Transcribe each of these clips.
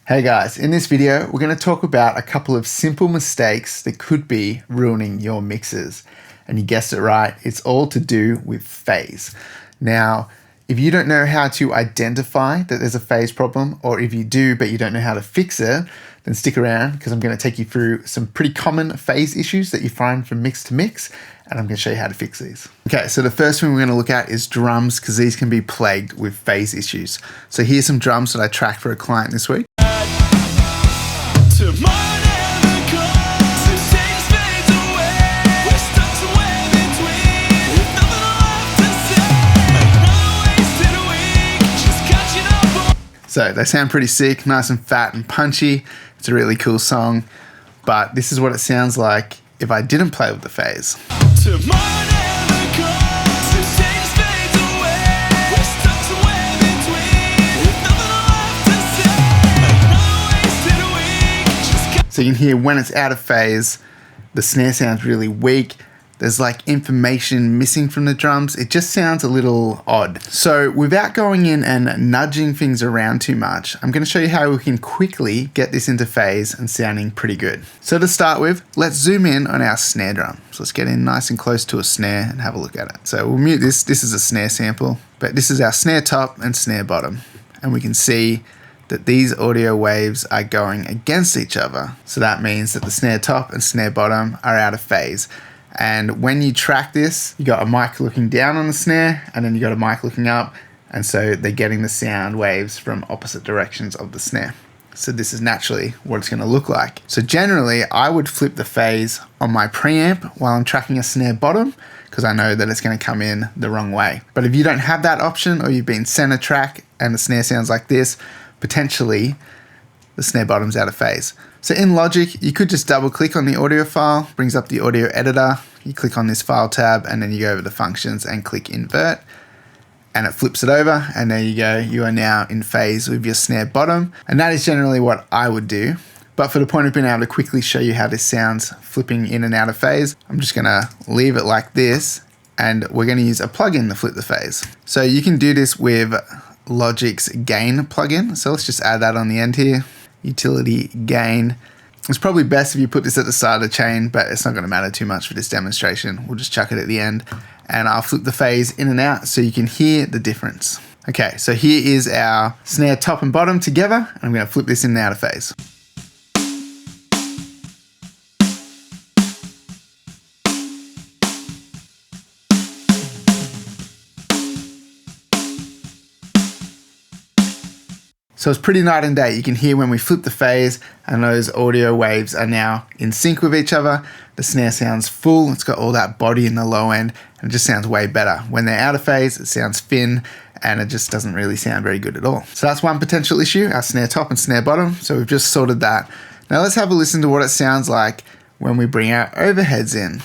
Hey guys, in this video, we're going to talk about a couple of simple mistakes that could be ruining your mixes. And you guessed it right, it's all to do with phase. Now, if you don't know how to identify that there's a phase problem, or if you do but you don't know how to fix it, then stick around because I'm going to take you through some pretty common phase issues that you find from mix to mix, and I'm going to show you how to fix these. Okay, so the first thing we're going to look at is drums, because these can be plagued with phase issues. So here's some drums that I tracked for a client this week. So they sound pretty sick, nice and fat and punchy. It's a really cool song, but this is what it sounds like if I didn't play with the phase. So you can hear when it's out of phase, the snare sounds really weak. There's like information missing from the drums. It just sounds a little odd. So without going in and nudging things around too much, I'm going to show you how we can quickly get this into phase and sounding pretty good. So to start with, let's zoom in on our snare drum. So let's get in nice and close to a snare and have a look at it. So we'll mute this. This is a snare sample, but this is our snare top and snare bottom. And we can see that these audio waves are going against each other. So that means that the snare top and snare bottom are out of phase. And when you track this, you got a mic looking down on the snare, and then you got a mic looking up, and so they're getting the sound waves from opposite directions of the snare. So this is naturally what it's going to look like. So generally, I would flip the phase on my preamp while I'm tracking a snare bottom, because I know that it's going to come in the wrong way. But if you don't have that option, or you've been center track and the snare sounds like this, potentially the snare bottom's out of phase. So in Logic, you could just double click on the audio file, brings up the audio editor, you click on this file tab, and then you go over to functions and click invert, and it flips it over, and there you go, you are now in phase with your snare bottom. And that is generally what I would do. But for the point of being able to quickly show you how this sounds flipping in and out of phase, I'm just gonna leave it like this, and we're gonna use a plugin to flip the phase. So you can do this with Logic's gain plugin. So let's just add that on the end here. Utility gain. It's probably best if you put this at the start of the chain, but it's not going to matter too much for this demonstration. We'll just chuck it at the end, and I'll flip the phase in and out so you can hear the difference. Okay, so here is our snare top and bottom together, and I'm going to flip this in and out of phase. So it's pretty night and day. You can hear when we flip the phase, and those audio waves are now in sync with each other. The snare sounds full, it's got all that body in the low end, and it just sounds way better. When they're out of phase, it sounds thin, and it just doesn't really sound very good at all. So that's one potential issue, our snare top and snare bottom. So we've just sorted that. Now let's have a listen to what it sounds like when we bring our overheads in.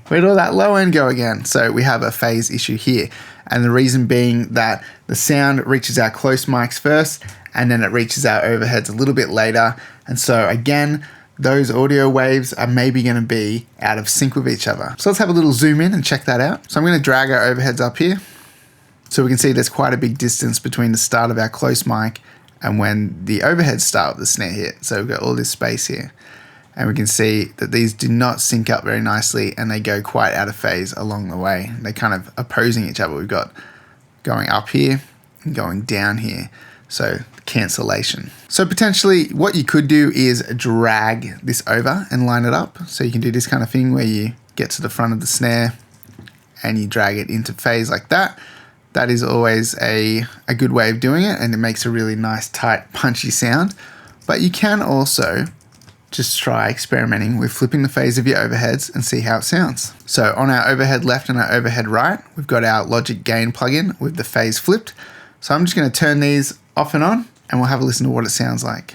Where'd all that low end go again? So we have a phase issue here. And the reason being that the sound reaches our close mics first, and then it reaches our overheads a little bit later. And so again, those audio waves are maybe going to be out of sync with each other. So let's have a little zoom in and check that out. So I'm going to drag our overheads up here. So we can see there's quite a big distance between the start of our close mic and when the overheads start with the snare hit. So we've got all this space here. And we can see that these do not sync up very nicely, and they go quite out of phase along the way. They're kind of opposing each other. We've got going up here and going down here. So cancellation. So potentially what you could do is drag this over and line it up. So you can do this kind of thing where you get to the front of the snare and you drag it into phase like that. That is always a good way of doing it, and it makes a really nice, tight, punchy sound. But you can also just try experimenting with flipping the phase of your overheads and see how it sounds. So on our overhead left and our overhead right, we've got our Logic gain plugin with the phase flipped. So I'm just going to turn these off and on, and we'll have a listen to what it sounds like.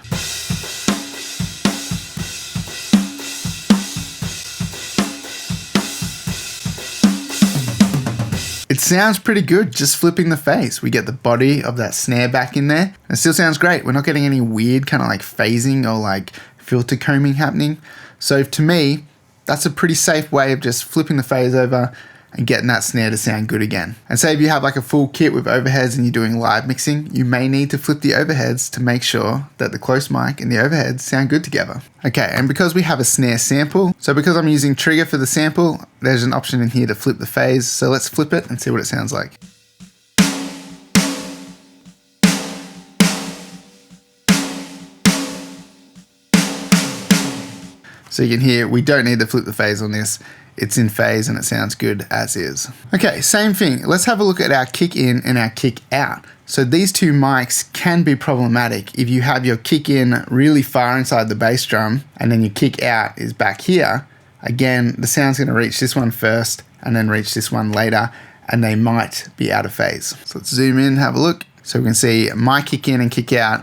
It sounds pretty good just flipping the phase. We get the body of that snare back in there. It still sounds great. We're not getting any weird kind of like phasing or like filter combing happening. So to me, that's a pretty safe way of just flipping the phase over and getting that snare to sound good again. And say if you have like a full kit with overheads and you're doing live mixing, you may need to flip the overheads to make sure that the close mic and the overheads sound good together. Okay, and because we have a snare sample, so because I'm using trigger for the sample, there's an option in here to flip the phase. So let's flip it and see what it sounds like. So you can hear we don't need to flip the phase on this. It's in phase and it sounds good as is. Okay, same thing. Let's have a look at our kick in and our kick out. So these two mics can be problematic if you have your kick in really far inside the bass drum and then your kick out is back here. Again, the sound's going to reach this one first and then reach this one later, and they might be out of phase. So let's zoom in, have a look. So we can see my kick in and kick out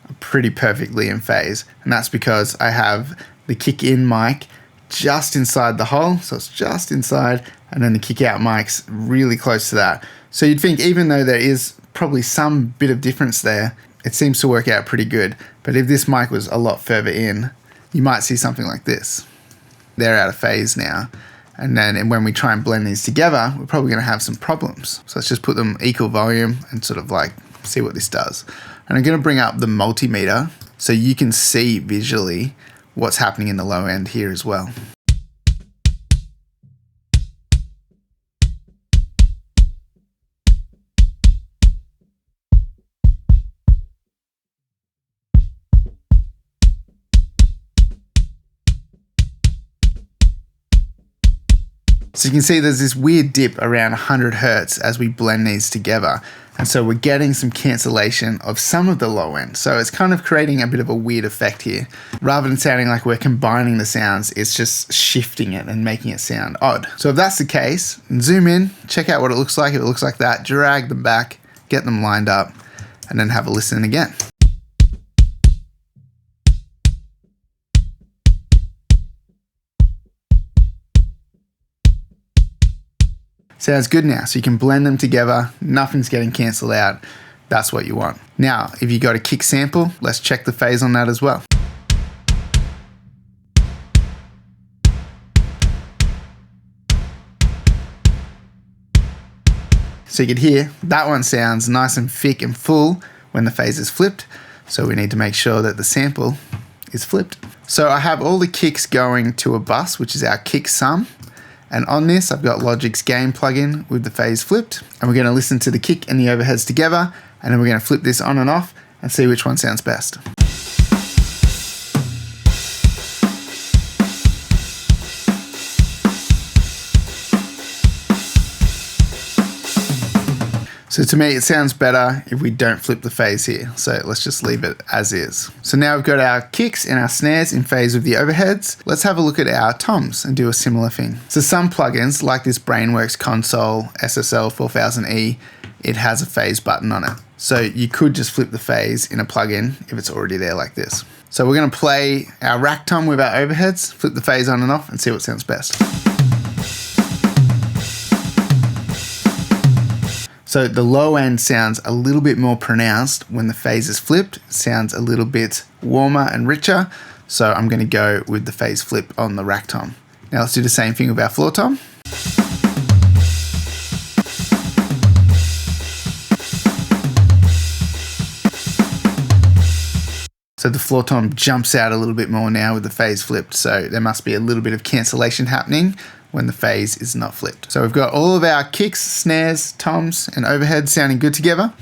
are pretty perfectly in phase, and that's because I have the kick in mic just inside the hole, so it's just inside, and then the kick out mic's really close to that. So you'd think even though there is probably some bit of difference there, it seems to work out pretty good. But if this mic was a lot further in, you might see something like this. They're out of phase now. And then when we try and blend these together, we're probably going to have some problems. So let's just put them equal volume and sort of like see what this does. And I'm going to bring up the multimeter so you can see visually what's happening in the low end here as well. So you can see there's this weird dip around 100 Hertz as we blend these together. And so we're getting some cancellation of some of the low end. So it's kind of creating a bit of a weird effect here. Rather than sounding like we're combining the sounds, it's just shifting it and making it sound odd. So if that's the case, zoom in, check out what it looks like. If it looks like that, drag them back, get them lined up, and then have a listen again. Sounds good now, so you can blend them together, nothing's getting cancelled out. That's what you want. Now, if you got a kick sample, let's check the phase on that as well. So you can hear that one sounds nice and thick and full when the phase is flipped, so we need to make sure that the sample is flipped. So I have all the kicks going to a bus, which is our kick sum. And on this, I've got Logic's gain plugin with the phase flipped. And we're going to listen to the kick and the overheads together. And then we're going to flip this on and off and see which one sounds best. So to me, it sounds better if we don't flip the phase here. So let's just leave it as is. So now we've got our kicks and our snares in phase with the overheads. Let's have a look at our toms and do a similar thing. So some plugins, like this Brainworks console SSL 4000E, it has a phase button on it. So you could just flip the phase in a plugin if it's already there like this. So we're gonna play our rack tom with our overheads, flip the phase on and off, and see what sounds best. So the low end sounds a little bit more pronounced when the phase is flipped. It sounds a little bit warmer and richer. So I'm going to go with the phase flip on the rack tom. Now let's do the same thing with our floor tom. So the floor tom jumps out a little bit more now with the phase flipped. So there must be a little bit of cancellation happening when the phase is not flipped. So we've got all of our kicks, snares, toms, and overheads sounding good together.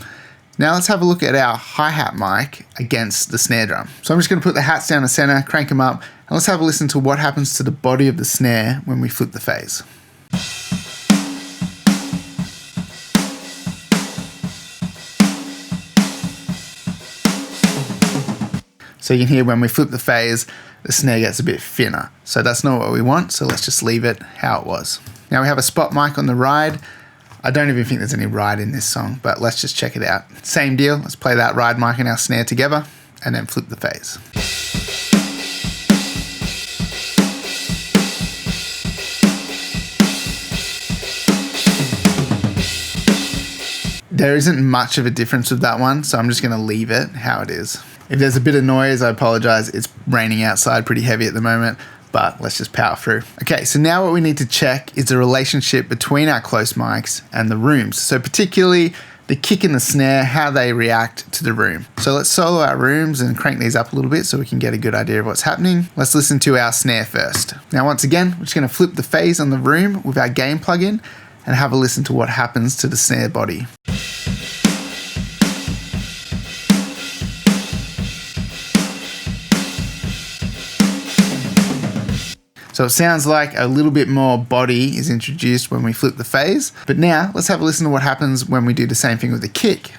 Now let's have a look at our hi-hat mic against the snare drum. So I'm just going to put the hats down the center, crank them up, and let's have a listen to what happens to the body of the snare when we flip the phase. So you can hear when we flip the phase, the snare gets a bit thinner. So that's not what we want, so let's just leave it how it was. Now we have a spot mic on the ride. I don't even think there's any ride in this song, but let's just check it out. Same deal, let's play that ride mic and our snare together, and then flip the phase. There isn't much of a difference with that one, so I'm just gonna leave it how it is. If there's a bit of noise, I apologize. It's raining outside pretty heavy at the moment, but let's just power through. Okay, so now what we need to check is the relationship between our close mics and the rooms. So particularly the kick and the snare, how they react to the room. So let's solo our rooms and crank these up a little bit so we can get a good idea of what's happening. Let's listen to our snare first. Now, once again, we're just gonna flip the phase on the room with our gain plugin and have a listen to what happens to the snare body. So it sounds like a little bit more body is introduced when we flip the phase. But now let's have a listen to what happens when we do the same thing with the kick.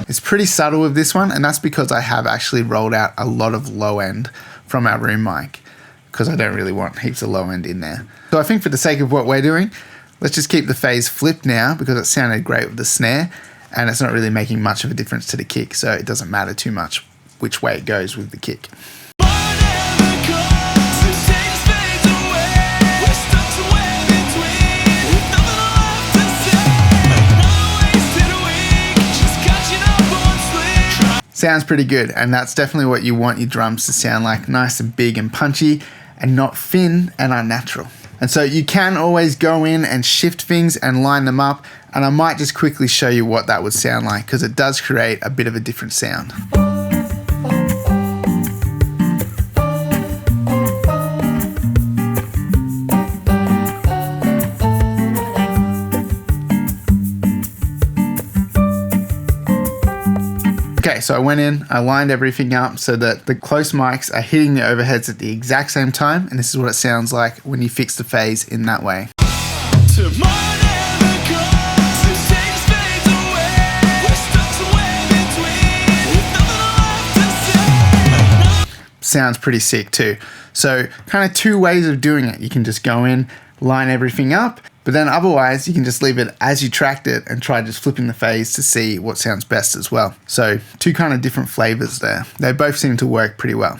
It's pretty subtle with this one, and that's because I have actually rolled out a lot of low end from our room mic because I don't really want heaps of low end in there. So I think for the sake of what we're doing, let's just keep the phase flipped now because it sounded great with the snare. And it's not really making much of a difference to the kick, so it doesn't matter too much which way it goes with the kick. Sounds pretty good, and that's definitely what you want your drums to sound like, nice and big and punchy, and not thin and unnatural. And so you can always go in and shift things and line them up, and I might just quickly show you what that would sound like because it does create a bit of a different sound. Okay, so I went in, I lined everything up so that the close mics are hitting the overheads at the exact same time, and this is what it sounds like when you fix the phase in that way. Sounds pretty sick too. So kind of two ways of doing it. You can just go in, line everything up, but then otherwise you can just leave it as you tracked it and try just flipping the phase to see what sounds best as well. So two kind of different flavors there. They both seem to work pretty well.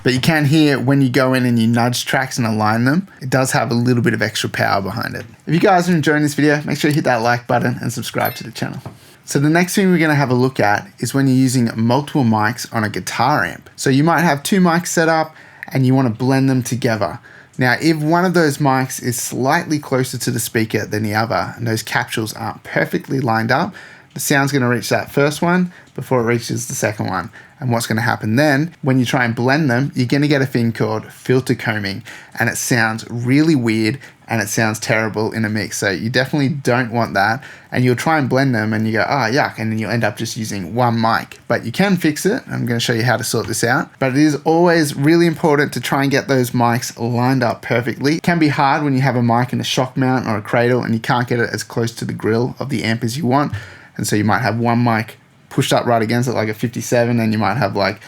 But you can hear when you go in and you nudge tracks and align them, it does have a little bit of extra power behind it. If you guys are enjoying this video, make sure you hit that like button and subscribe to the channel. So the next thing we're going to have a look at is when you're using multiple mics on a guitar amp. So you might have two mics set up and you want to blend them together. Now, if one of those mics is slightly closer to the speaker than the other and those capsules aren't perfectly lined up, the sound's going to reach that first one before it reaches the second one. And what's going to happen then, when you try and blend them, you're going to get a thing called filter combing, and it sounds really weird and it sounds terrible in a mix. So you definitely don't want that. And you'll try and blend them and you go, oh, yuck. And then you'll end up just using one mic. But you can fix it. I'm going to show you how to sort this out. But it is always really important to try and get those mics lined up perfectly. It can be hard when you have a mic in a shock mount or a cradle and you can't get it as close to the grill of the amp as you want. And so you might have one mic pushed up right against it like a 57, and you might have like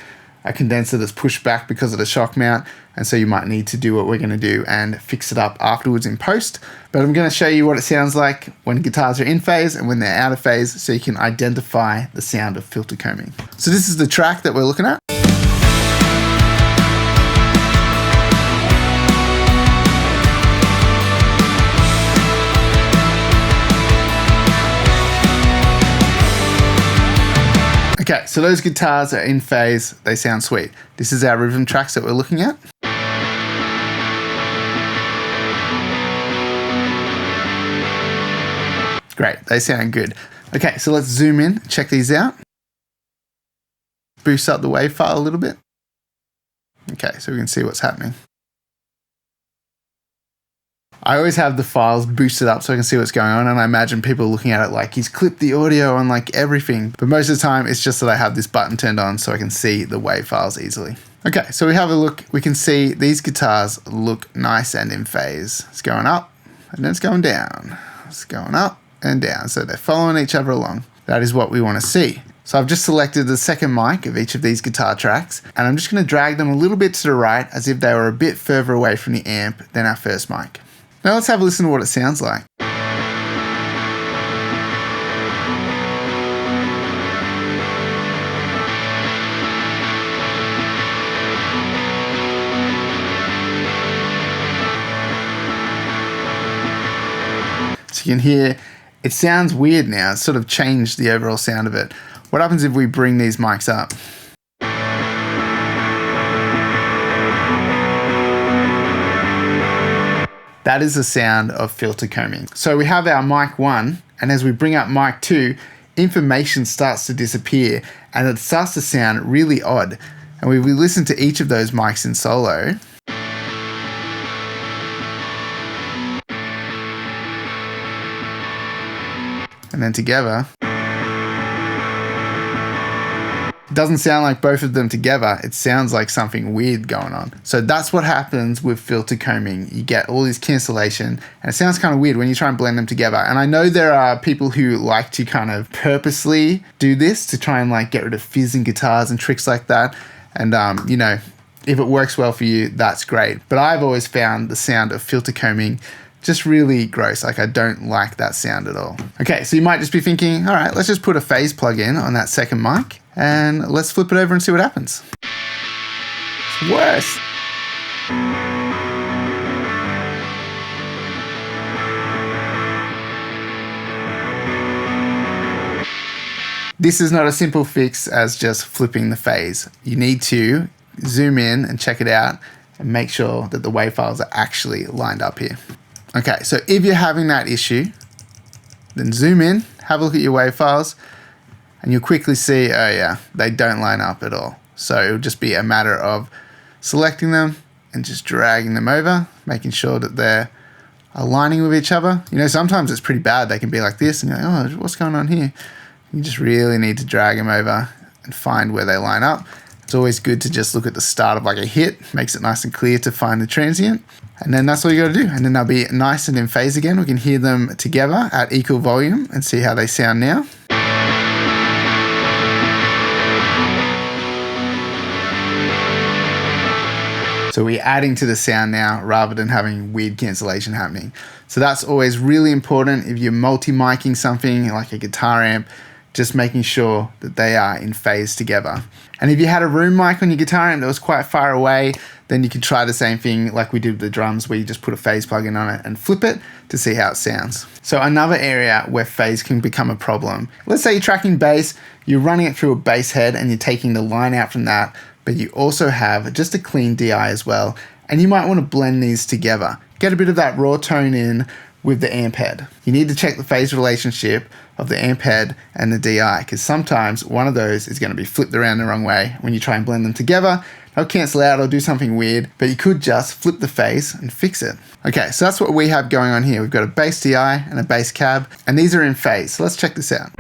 a condenser that's pushed back because of the shock mount, and so you might need to do what we're going to do and fix it up afterwards in post. But I'm going to show you what it sounds like when guitars are in phase and when they're out of phase, so you can identify the sound of filter combing. So this is the track that we're looking at. Okay, so those guitars are in phase, they sound sweet. This is our rhythm tracks that we're looking at. Great, they sound good. Okay, so let's zoom in, check these out. Boost up the wave file a little bit. Okay, so we can see what's happening. I always have the files boosted up so I can see what's going on, and I imagine people looking at it like he's clipped the audio on like everything, but most of the time it's just that I have this button turned on so I can see the wave files easily. Okay, so we have a look, we can see these guitars look nice and in phase. It's going up and then it's going down. It's going up and down, so they're following each other along. That is what we want to see. So I've just selected the second mic of each of these guitar tracks, and I'm just going to drag them a little bit to the right as if they were a bit further away from the amp than our first mic. Now let's have a listen to what it sounds like. So you can hear it sounds weird now. It's sort of changed the overall sound of it. What happens if we bring these mics up? That is the sound of filter combing. So we have our mic 1, and as we bring up mic 2, information starts to disappear and it starts to sound really odd. And we listen to each of those mics in solo. And then together. It doesn't sound like both of them together. It sounds like something weird going on. So that's what happens with filter combing. You get all this cancellation and it sounds kind of weird when you try and blend them together. And I know there are people who like to kind of purposely do this to try and like get rid of fizz in guitars and tricks like that. And you know, if it works well for you, that's great. But I've always found the sound of filter combing just really gross. Like I don't like that sound at all. Okay, so you might just be thinking, all right, let's just put a phase plug in on that second mic and let's flip it over and see what happens. It's worse. This is not a simple fix as just flipping the phase. You need to zoom in and check it out and make sure that the wave files are actually lined up here. Okay, so if you're having that issue, then zoom in, have a look at your wave files, and you'll quickly see, oh yeah, they don't line up at all. So it'll just be a matter of selecting them and just dragging them over, making sure that they're aligning with each other. You know, sometimes it's pretty bad. They can be like this, and you're like, oh, what's going on here? You just really need to drag them over and find where they line up. It's always good to just look at the start of like a hit, makes it nice and clear to find the transient. And then that's all you got to do. And then they'll be nice and in phase again. We can hear them together at equal volume and see how they sound now. So we're adding to the sound now rather than having weird cancellation happening. So that's always really important if you're multi-micing something like a guitar amp, just making sure that they are in phase together. And if you had a room mic on your guitar amp that was quite far away, then you can try the same thing like we did with the drums, where you just put a phase plug in on it and flip it to see how it sounds. So another area where phase can become a problem. Let's say you're tracking bass, you're running it through a bass head and you're taking the line out from that, but you also have just a clean DI as well. And you might want to blend these together. Get a bit of that raw tone in with the amp head. You need to check the phase relationship of the amp head and the DI, because sometimes one of those is going to be flipped around the wrong way. When you try and blend them together, they'll cancel out or do something weird, but you could just flip the phase and fix it. Okay, so that's what we have going on here. We've got a bass DI and a bass cab, and these are in phase. So let's check this out.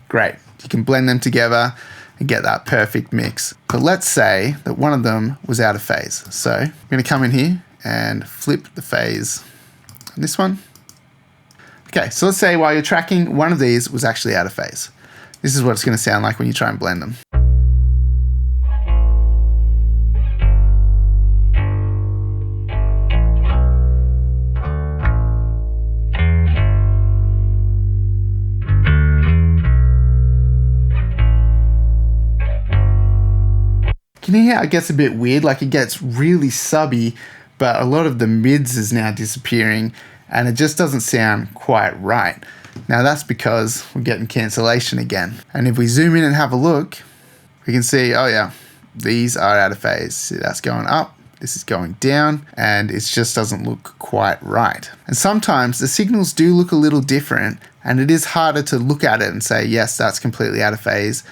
Great, you can blend them together and get that perfect mix. But let's say that one of them was out of phase. So I'm gonna come in here and flip the phase on this one. Okay, so let's say while you're tracking, one of these was actually out of phase. This is what it's gonna sound like when you try and blend them. Can you hear how it gets a bit weird? Like it gets really subby, but a lot of the mids is now disappearing and it just doesn't sound quite right. Now that's because we're getting cancellation again. And if we zoom in and have a look, we can see, oh yeah, these are out of phase. See, that's going up, this is going down, and it just doesn't look quite right. And sometimes the signals do look a little different, and it is harder to look at it and say, yes, that's completely out of phase.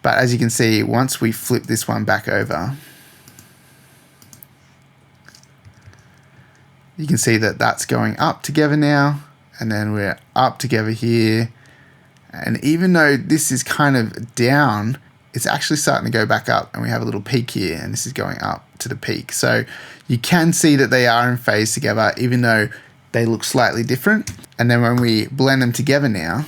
But as you can see, once we flip this one back over, you can see that that's going up together now, and then we're up together here. And even though this is kind of down, it's actually starting to go back up, and we have a little peak here, and this is going up to the peak. So you can see that they are in phase together, even though they look slightly different. And then when we blend them together now,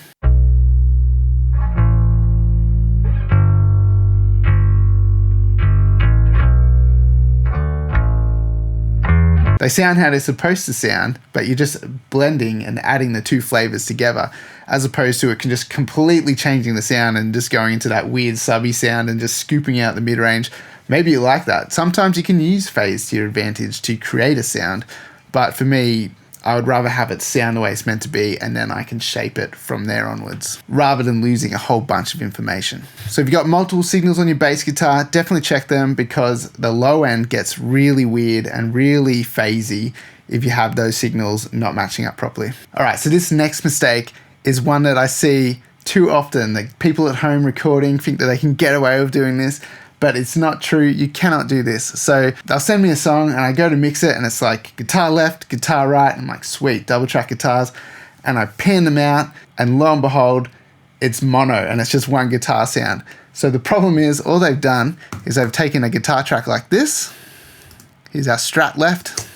they sound how they're supposed to sound, but you're just blending and adding the two flavors together, as opposed to it can just completely changing the sound and just going into that weird subby sound and just scooping out the mid-range. Maybe you like that. Sometimes you can use phase to your advantage to create a sound, but for me, I would rather have it sound the way it's meant to be, and then I can shape it from there onwards, rather than losing a whole bunch of information. So if you've got multiple signals on your bass guitar, definitely check them, because the low end gets really weird and really phasey if you have those signals not matching up properly. All right, so this next mistake is one that I see too often. Like, people at home recording think that they can get away with doing this, but it's not true. You cannot do this. So they'll send me a song and I go to mix it, and it's like guitar left, guitar right. And I'm like, sweet, double track guitars. And I pan them out, and lo and behold, it's mono, and it's just one guitar sound. So the problem is, all they've done is they've taken a guitar track like this. Here's our Strat left.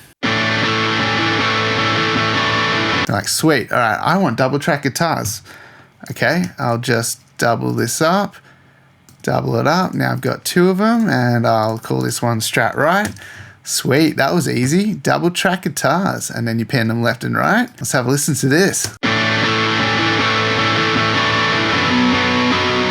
They're like, sweet, all right, I want double track guitars. Okay, I'll just double this up. Double it up. Now I've got two of them, and I'll call this one Strat right. Sweet, that was easy. Double track guitars, and then you pan them left and right. Let's have a listen to this.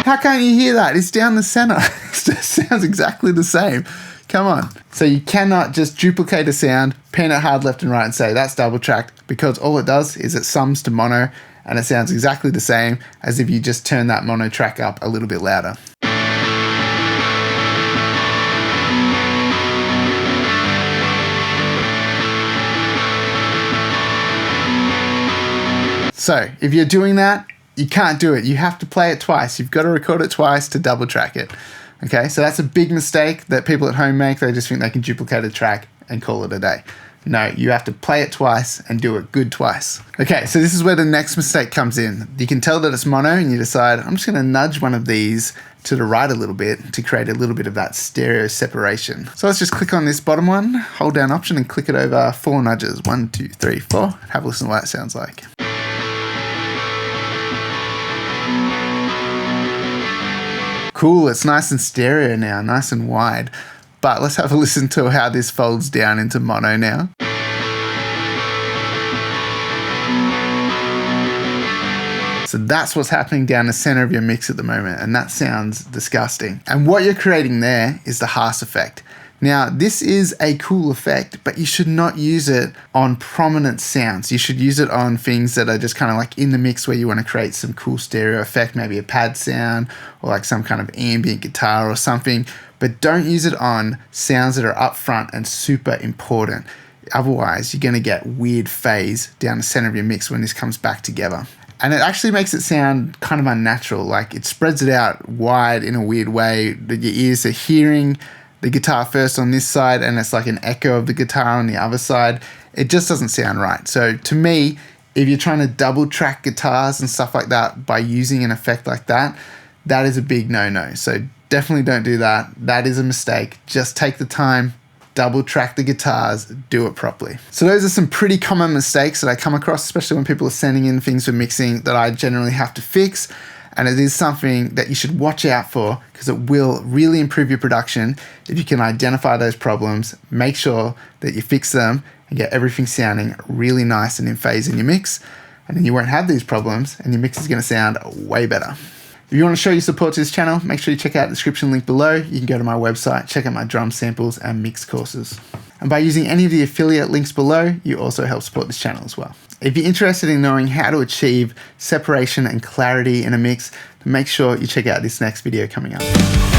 How can't you hear that? It's down the center. It just sounds exactly the same. Come on. So you cannot just duplicate a sound, pan it hard left and right, and say that's double tracked, because all it does is it sums to mono, and it sounds exactly the same as if you just turn that mono track up a little bit louder. So if you're doing that, you can't do it. You have to play it twice. You've got to record it twice to double track it. Okay, so that's a big mistake that people at home make. They just think they can duplicate a track and call it a day. No, you have to play it twice and do it good twice. Okay, so this is where the next mistake comes in. You can tell that it's mono, and you decide, I'm just going to nudge one of these to the right a little bit to create a little bit of that stereo separation. So let's just click on this bottom one, hold down Option, and click it over 4 nudges. 1, 2, 3, 4. Have a listen to what that sounds like. Cool, it's nice and stereo now, nice and wide. But let's have a listen to how this folds down into mono now. So that's what's happening down the center of your mix at the moment, and that sounds disgusting. And what you're creating there is the Haas effect. Now, this is a cool effect, but you should not use it on prominent sounds. You should use it on things that are just kind of like in the mix, where you want to create some cool stereo effect, maybe a pad sound or like some kind of ambient guitar or something, but don't use it on sounds that are up front and super important. Otherwise, you're going to get weird phase down the center of your mix when this comes back together. And it actually makes it sound kind of unnatural. Like, it spreads it out wide in a weird way that your ears are hearing the guitar first on this side, and it's like an echo of the guitar on the other side. It just doesn't sound right. So to me, if you're trying to double track guitars and stuff like that by using an effect like that, that is a big no-no. So definitely don't do that. That is a mistake. Just take the time, double track the guitars, do it properly. So those are some pretty common mistakes that I come across, especially when people are sending in things for mixing that I generally have to fix. And it is something that you should watch out for, because it will really improve your production if you can identify those problems, make sure that you fix them, and get everything sounding really nice and in phase in your mix. And then you won't have these problems, and your mix is going to sound way better. If you want to show your support to this channel, make sure you check out the description link below. You can go to my website, check out my drum samples and mix courses. And by using any of the affiliate links below, you also help support this channel as well. If you're interested in knowing how to achieve separation and clarity in a mix, then make sure you check out this next video coming up.